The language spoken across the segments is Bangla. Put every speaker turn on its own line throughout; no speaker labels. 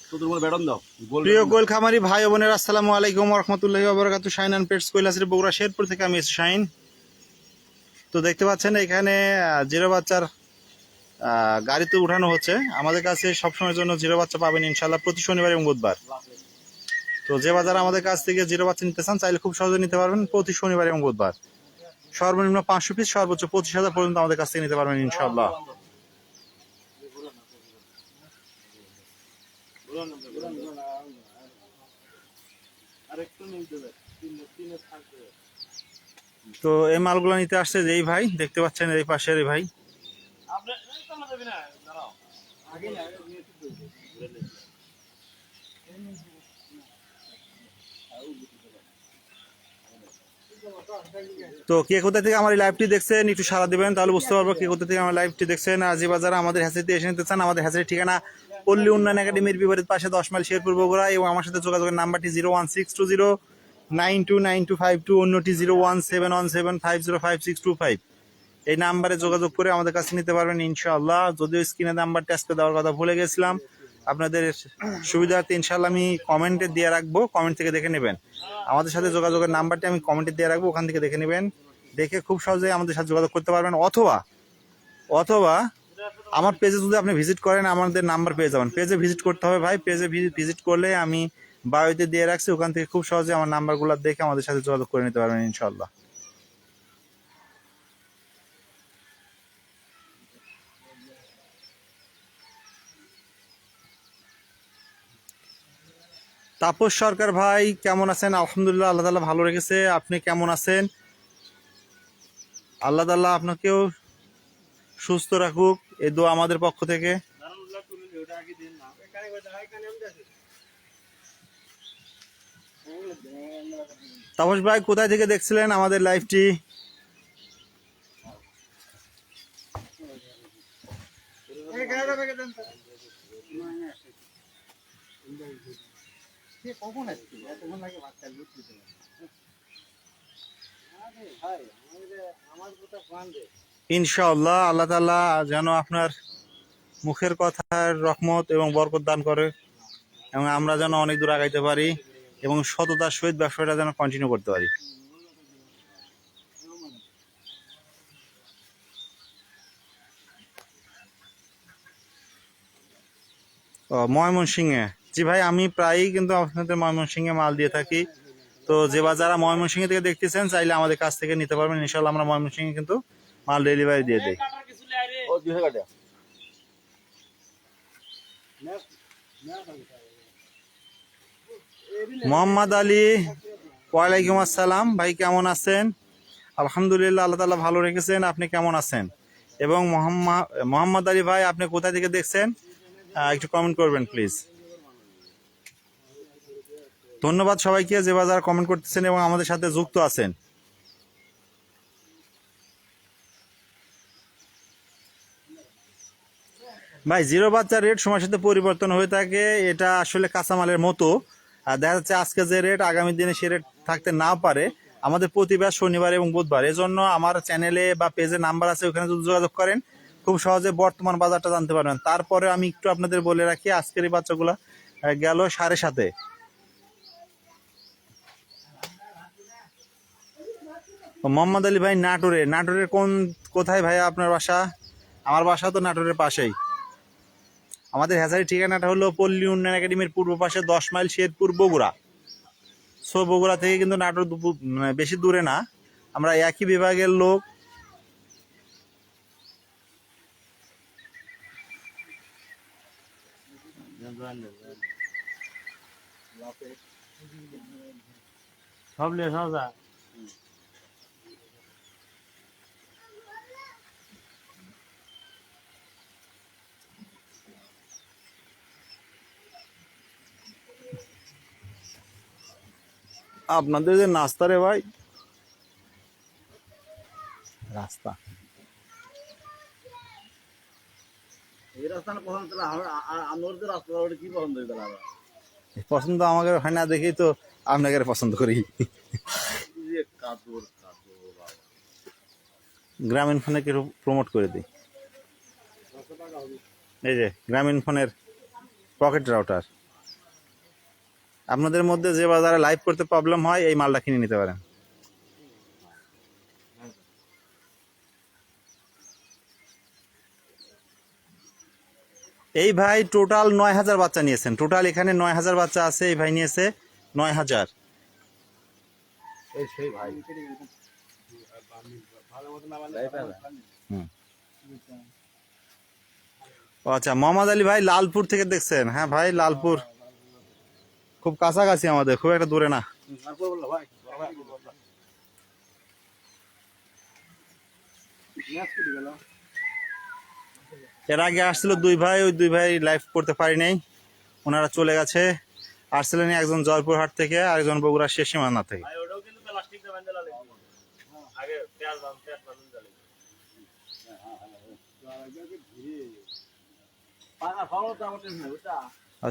প্রিয় গোল খামারি ভাই বোনের আসসালামু আলাইকুম ওয়া রাহমাতুল্লাহি ওয়া বারাকাতুহু। শাইন অ্যান্ড পেটস কৈলাসের বগুড়া শেরপুর থেকে আমি শাইন। তো দেখতে পাচ্ছেন এখানে জিরো বাচ্চার গাড়িতে উঠানো হচ্ছে। আমাদের কাছে সবসময়ের জন্য জিরো বাচ্চা পাবেন ইনশাল্লাহ প্রতি শনিবার এবং বুধবার। তো যে বাজার আমাদের কাছ থেকে জিরো বাচ্চা নিতে চান চাইলে খুব সহজে নিতে পারবেন প্রতি শনিবার এবং বুধবার। সর্বনিম্ন 500 পিস, সর্বোচ্চ 25,000 পর্যন্ত আমাদের কাছ থেকে নিতে পারবেন ইনশাল্লাহ। তো এই মালগুলো নিতে আসছে যেই ভাই দেখতে পাচ্ছেন, এই পাশের এই ভাই। তো কে কোথা থেকে আমার এই লাইভটি দেখছেন একটু সাড়া দিবেন, তাহলে বুঝতে পারবো কে কোথা থেকে আমার লাইভটি দেখছেন। আর যে বাজারে আমাদের হ্যাচারিতে এসে নিতে চান, আমাদের হ্যাচারির ঠিকানা পল্লী উন্নয়ন একাডেমির বিপরীত পাশে 10 মাইল শেরপুর বগুড়া। এবং আমার সাথে যোগাযোগের নাম্বারটি 01620929252, অন্যটি 01717505625। এই নাম্বারে যোগাযোগ করে আমাদের কাছে নিতে পারবেন ইনশাআল্লাহ। যদিও স্ক্রিনে নাম্বারটা আজকে দেওয়ার কথা ভুলে গেছিলাম, আপনাদের সুবিধার্থে ইনশাআল্লাহ আমি কমেন্টে দিয়ে রাখবো, কমেন্ট থেকে দেখে নেবেন। আমাদের সাথে যোগাযোগের নাম্বারটি আমি কমেন্টে দিয়ে রাখবো, ওখান থেকে দেখে নেবেন। দেখে খুব সহজেই আমাদের সাথে যোগাযোগ করতে পারবেন। অথবা আমার পেজে যদি আপনি ভিজিট করেন আমাদের নাম্বার পেয়ে যাবেন। পেজে ভিজিট করতে হবে ভাই, পেজে ভিজিট করলে আমি বায়োতে দিয়ে রাখছি, ওখান থেকে খুব সহজে আমার নাম্বারগুলো দেখে আমাদের সাথে যোগাযোগ করে নিতে পারবেন ইনশাআল্লাহ। তাপস সরকার ভাই কেমন আছেন? আলহামদুলিল্লাহ, আল্লাহ তাআলা ভালো রেখেছে। আপনি কেমন আছেন? আল্লাহ তাআলা আপনাকেও সুস্থ রাখুক, এই দোয়া আমাদের পক্ষ থেকে। তাপস ভাই কোথায় থেকে দেখছিলেন আমাদের লাইভটি? ইনশাআল্লাহ আল্লাহ তাআলা যেন আপনার মুখের কথার রহমত এবং বরকত দান করে, এবং আমরা যেন অনেক দূর আগাইতে পারি এবং সততার সহিত ব্যবসাটা যেন কন্টিনিউ করতে পারি। ময়মনসিংহে, জি ভাই, আমি প্রায়ই কিন্তু আপনাদের ময়মনসিংহে মাল দিয়ে থাকি। তো যে বা যারা ময়মনসিংহে থেকে দেখতেছেন চাইলে আমাদের কাছ থেকে নিতে পারবেন ইনশাআল্লাহ। আমরা ময়মনসিংহে কিন্তু মাল ডেলিভারি দিয়ে দিই। মোহাম্মদ আলী, ওয়ালাইকুম আসসালাম ভাই, কেমন আছেন? আলহামদুলিল্লাহ, আল্লাহ তাআলা ভালো রেখেছেন। আপনি কেমন আছেন? এবং মোহাম্মদ আলী ভাই আপনি কোথা থেকে দেখছেন একটু কমেন্ট করবেন প্লিজ। ধন্যবাদ সবাইকে যে বাজার কমেন্ট করতেছেন এবং আমাদের সাথে যুক্ত আছেন। ভাই জিরো বাচ্চার রেট সময়ের সাথে পরিবর্তন হয়ে থাকে, এটা আসলে কাঁচামালের মতো। আর দেখা যাচ্ছে আজকে যে রেট আগামী দিনে সে রেট থাকতে না পারে। আমাদের প্রতিবার শনিবার এবং বুধবার, এজন্য আমার চ্যানেলে বা পেজে নাম্বার আছে, ওখানে যদি যোগাযোগ করেন খুব সহজে বর্তমান বাজারটা জানতে পারবেন। তারপরে আমি একটু আপনাদের বলে রাখি, আজকের এই বাচ্চাগুলা গেল 7.5। মোহাম্মদ আলী ভাই নাটোরের কোথায় ভাই আপনার বাসা? আমার বাসা তো নাটোরের পাশেই। আমাদের হ্যাচারি ঠিকানাটা হলো পল্লী উন্নয়ন একাডেমির পূর্ব পাশে 10 মাইল শেরপুর বগুড়া। সো বগুড়া থেকে কিন্তু নাটোর বেশি দূরে না, আমরা একই বিভাগের লোক। আপনাদের যে নাস্তা রে ভাই, রাস্তা পছন্দ আমাকে হয় না দেখেই তো আপনাকে পছন্দ করি। গ্রামীণ ফোনে কি প্রমোট করে দিই, এই যে গ্রামীণ ফোনের পকেট রাউটার। আপনাদের মধ্যে যে বাজারে লাইভ করতে প্রবলেম হয় এই মালটা কিনে নিতে পারেন। এই ভাই টোটাল 9,000 বাচ্চা নিয়েছেন। টোটাল এখানে 9,000 বাচ্চা আছে, এই ভাই নিয়েছে 9,000। আচ্ছা, মোহাম্মদ আলী ভাই লালপুর থেকে দেখছেন? হ্যাঁ ভাই, লালপুর খুব কাছাকাছি আমাদের, খুব একটা দূরে না। এর আগে আসছিল দুই ভাই, ওই দুই ভাই লাইভ করতে পারি নাই, ওনারা চলে গেছে। আসছিলেন একজন জয়পুরহাট থেকে, আরেকজন বগুড়া শেষ সীমানা থেকে।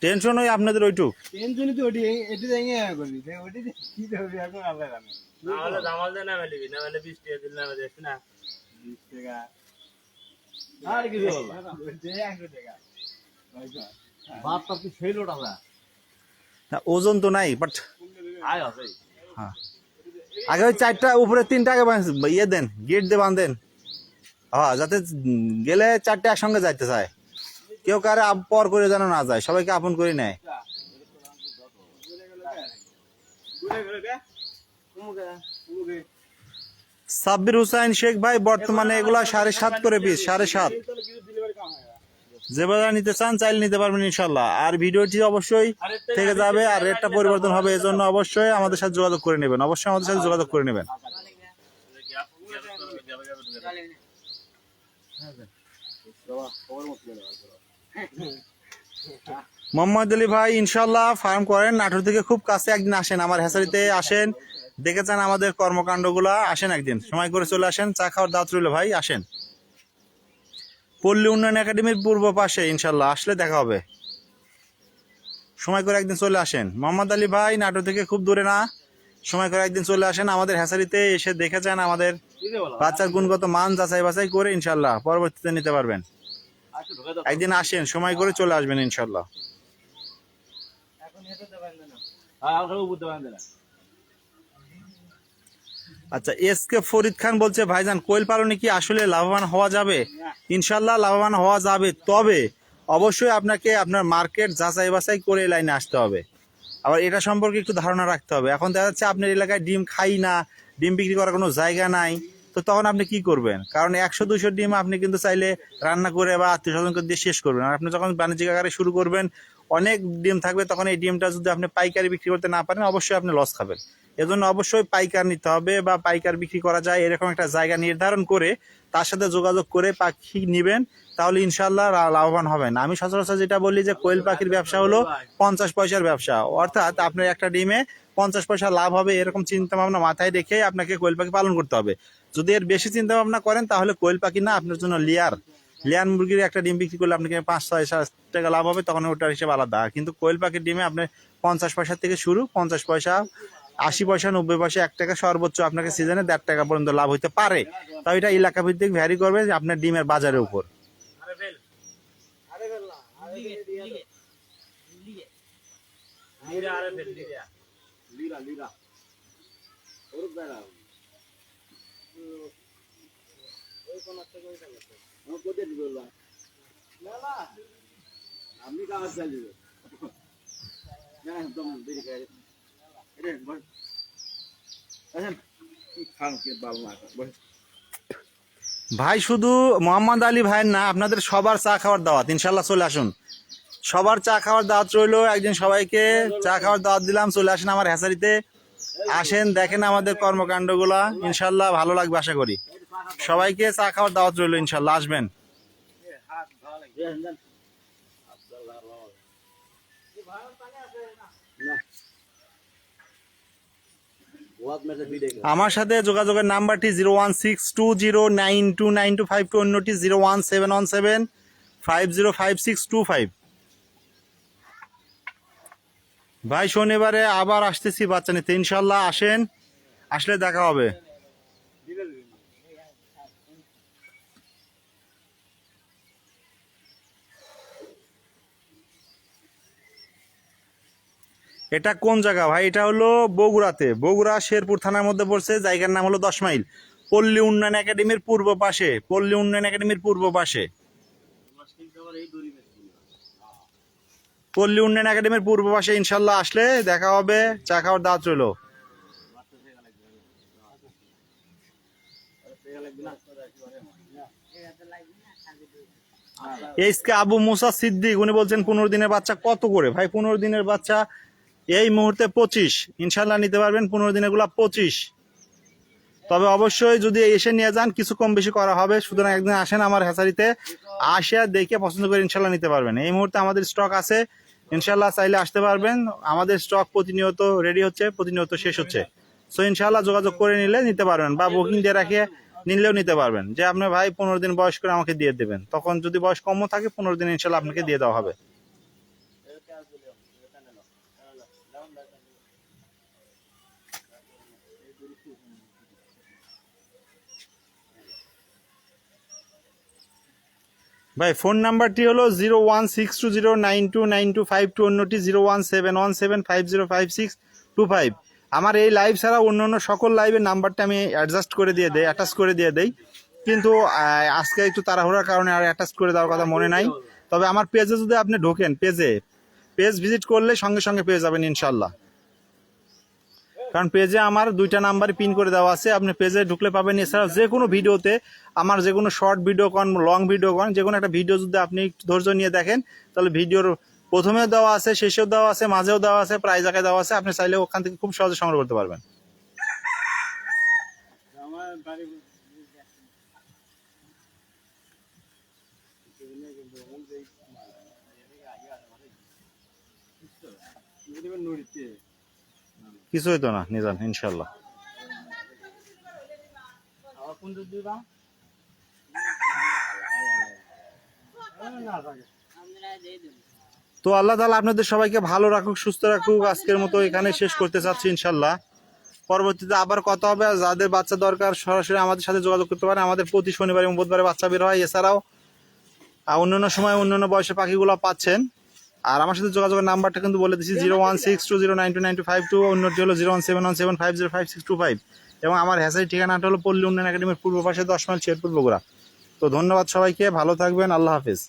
টেনশন ওই আপনাদের ওইটুক
টেনশনই তো ওটি এটি দেখে করবি ওটি কি হবে এখন আল্লাহ জানে না হলে জামাল দেন না মেলিবি না হলে 20 টাকা দিন না দেখছ না 20 টাকা আর কি বল দে 100 টাকা বাপ তো কি ফেল ওটা
না, ওজন তো নাই বাট
আয় আছে।
হ্যাঁ, আগে ওই 4টা উপরে 3টা আগে ইয়ে দেন, গেট দিয়ে বাঁধেন। হ্যাঁ, যাতে গেলে 4টে একসঙ্গে যাইতে চায়, কেউ কারে পর করে যেন না যায়, সবাইকে আপন করে নেয়। সাব্বির হুসাইন শেখ ভাই বর্তমানে এগুলা 7.5 করে পিস, 7.5। যে বাজার নিতে চান চাইলে নিতে পারবেন ইনশাল্লাহ। আর ভিডিওটি অবশ্যই থেকে যাবে, আর রেটটা পরিবর্তন হবে, এজন্য অবশ্যই আমাদের সাথে যোগাযোগ করে নেবেন, অবশ্যই আমাদের সাথে যোগাযোগ করে নেবেন। মোহাম্মদ আলী ভাই ইনশাল্লাহ ফার্ম করেন, নাটোর থেকে খুব কাছে, একদিন আসেন আমার হ্যাচারিতে, আসেন দেখে যান আমাদের কর্মকাণ্ডগুলা, আসেন একদিন সময় করে চলে আসেন, চা খাওয়ার দাওয়াত রইল ভাই, আসেন। পল্লী উন্নয়ন একাডেমির পূর্ব পাশে, ইনশাল্লাহ আসলে দেখা হবে, সময় করে একদিন চলে আসেন। মোহাম্মদ আলী ভাই নাটোর থেকে খুব দূরে না, সময় করে একদিন চলে আসেন আমাদের হ্যাচারিতে, এসে দেখে যান আমাদের বাচ্চার গুণগত মান যাচাই বাছাই করে ইনশাল্লাহ পরবর্তীতে নিতে পারবেন। একদিন আসেন, সময় করে চলে আসবেন ইনশাল্লাহ। আচ্ছা, এসকে ফরিদ খান বলছে ভাইজান কোয়েল পালনে কি আসলে লাভবান হওয়া যাবে? ইনশাল্লাহ লাভবান হওয়া যাবে, তবে অবশ্যই আপনাকে আপনার মার্কেট যাচাই বাছাই করে এই লাইনে আসতে হবে। আবার এটা সম্পর্কে একটু ধারণা রাখতে হবে। এখন দেখা যাচ্ছে আপনার এলাকায় ডিম খাই না, ডিম বিক্রি করার কোনো জায়গা নাই, তো তখন আপনি কি করবেন? কারণ 100-200 ডিম আপনি কিন্তু চাইলে রান্না করে বা আত্মীয় স্বজনকে দিয়ে শেষ করবেন। আর আপনি যখন বাণিজ্যিক আকারে শুরু করবেন, অনেক ডিম থাকবে, তখন এই ডিমটা যদি আপনি পাইকারি বিক্রি করতে না পারেন, অবশ্যই আপনি লস খাবেন। এজন্য অবশ্যই পাইকার নিতে হবে, বা পাইকার বিক্রি করা যায় এরকম একটা জায়গা নির্ধারণ করে তার সাথে যোগাযোগ করে পাখি নেবেন, তাহলে ইনশাল্লাহ লাভবান হবেন। আমি সচরাচর যেটা বলি যে কোয়েল পাখির ব্যবসা হলো 50 পয়সার ব্যবসা, অর্থাৎ আপনার একটা ডিমে 50 পয়সা লাভ হবে, এরকম চিন্তা ভাবনা মাথায় রেখে আপনাকে কোয়েল পাখি পালন করতে হবে। যদি এর বেশি চিন্তা ভাবনা করেন তাহলে কোয়েল পাখি না, আপনার জন্য লেয়ার মুরগির একটা ডিম বিক্রি করলে আপনাকে 5-6 টাকা লাভ হবে, তখন ওটার হিসেবে আলাদা। কিন্তু কোয়েল পাখির ডিমে আপনি 50 পয়সা থেকে শুরু, 50 পয়সা, 80 পয়সা, 90 পয়সা, 1 টাকা, সর্বোচ্চ আপনাকে সিজনে 1.5 টাকা পর্যন্ত লাভ হতে পারে। তাই এটা এলাকা ভিত্তিক ভ্যারি করবে যে আপনার ডিমের বাজারের উপর। ভাই শুধু মোহাম্মদ আলী ভাইয়ের না, আপনাদের সবার চা খাওয়ার দাওয়াত, ইনশাল্লাহ চলে আসুন, সবার চা খাওয়ার দাওয়াত রইলো। একদিন সবাইকে চা খাওয়ার দাওয়াত দিলাম, চলে আসেন আমার হ্যাচারিতে, আসেন দেখেন আমাদের কর্মকাণ্ডগুলা, ইনশাল্লাহ ভালো লাগবে আশা করি। সবাইকে চা খাওয়ার দাওয়াত রইলো, ইনশাল্লাহ আসবেন। আমার সাথে যোগাযোগের নাম্বারটি 01620929252, অন্যটি 01717505625। ভাই শনিবারে আবার আসতেছি বাচ্চা নিতে, ইনশাল্লাহ আসেন, আসলে দেখা হবে। এটা কোন জায়গা ভাই? এটা হলো বগুড়াতে, বগুড়া শেরপুর থানার মধ্যে পড়ছে। জায়গার নাম হলো 10 মাইল, পল্লী উন্নয়ন একাডেমির পূর্ব পাশে, পল্লী উন্নয়ন একাডেমির পূর্ব পাশে, পল্লী উন্নয়ন একাডেমির পূর্ব পাশে। ইনশাল্লাহ আসলে দেখা হবে, চা খাওয়ার দাওয়াত রইলো। এইসকে আবু মুসা সিদ্দিক উনি বলছেন 15 দিনের বাচ্চা কত করে ভাই? 15 দিনের বাচ্চা এই মুহূর্তে 25, ইনশাল্লাহ নিতে পারবেন 15 দিনের গুলা 25। তবে অবশ্যই যদি এসে নিয়ে যান কিছু কম বেশি করা হবে। সুতরাং একদিন আসেন আমার হ্যাচারিতে, আসে দেখে পছন্দ করে ইনশাল্লাহ নিতে পারবেন। এই মুহূর্তে আমাদের স্টক আছে, ইনশাল্লাহ চাইলে আসতে পারবেন। আমাদের স্টক প্রতিনিয়ত রেডি হচ্ছে, প্রতিনিয়ত শেষ হচ্ছে। সো ইনশাল্লাহ যোগাযোগ করে নিলে নিতে পারবেন, বা বুকিং দিয়ে রাখিয়ে নিলেও নিতে পারবেন। যে আপনি ভাই 15 দিন বয়স করে আমাকে দিয়ে দেবেন, তখন যদি বয়স কমও থাকে 15 দিন ইনশাল্লাহ আপনাকে দিয়ে দেওয়া হবে। ভাই ফোন নাম্বারটি হলো 01620929252, অন্যটি 01717505625। আমার এই লাইভ ছাড়া অন্য সকল লাইভের নাম্বারটা আমি অ্যাডজাস্ট করে দিয়ে দেই, অ্যাটাচ করে দিয়ে দেই, কিন্তু আজকে একটু তাড়াহুড়ার কারণে আর অ্যাটাচ করে দেওয়ার কথা মনে নাই। তবে আমার পেজে যদি আপনি ঢোকেন, পেজ ভিজিট করলে সঙ্গে সঙ্গে পেয়ে যাবেন ইনশাল্লাহ। কারণ পেজে আমার 2টা নাম্বারে পিন করে দেওয়া আছে, আপনি পেজে ঢুকলে পাবেন। এছাড়াও যে কোনো ভিডিওতে, আমার যে কোনো শর্ট ভিডিও কন, লং ভিডিও কন, যে কোনো একটা ভিডিও যদি আপনি একটু ধৈর্য নিয়ে দেখেন, তাহলে ভিডিওর প্রথমেও দেওয়া আছে, শেষেও দেওয়া আছে, মাঝেও দেওয়া আছে, প্রায় জায়গায় দেওয়া আছে। আপনি চাইলে ওখান থেকে খুব সহজে সংগ্রহ করতে পারবেন। কিছু হইতো না, নিয়ে যান ইনশাল্লাহ। তো আল্লাহ তাআলা আপনাদের সবাইকে ভালো রাখুক, সুস্থ রাখুক। আজকের মতো এখানে শেষ করতে চাচ্ছি ইনশাল্লাহ। পরবর্তীতে আবার কথা হবে। আর যাদের বাচ্চা দরকার সরাসরি আমাদের সাথে যোগাযোগ করতে পারেন। আমাদের প্রতি শনিবার এবং বুধবারে বাচ্চা বের হয়। এছাড়াও অন্যান্য সময় অন্যান্য বয়সে পাখিগুলো পাচ্ছেন। আর আমার সাথে যোগাযোগের নাম্বারটা কিন্তু বলে দিচ্ছি, 01620929252, অন্যটি হলো 01717505625। এবং আমার হ্যাচারি ঠিকানাটা হলো পল্লী উন্নয়ন একাডেমির পূর্ব পাশে 10 মাইল শেরপুর বগুড়া। তো ধন্যবাদ সবাইকে, ভালো থাকবেন, আল্লাহ হাফেজ।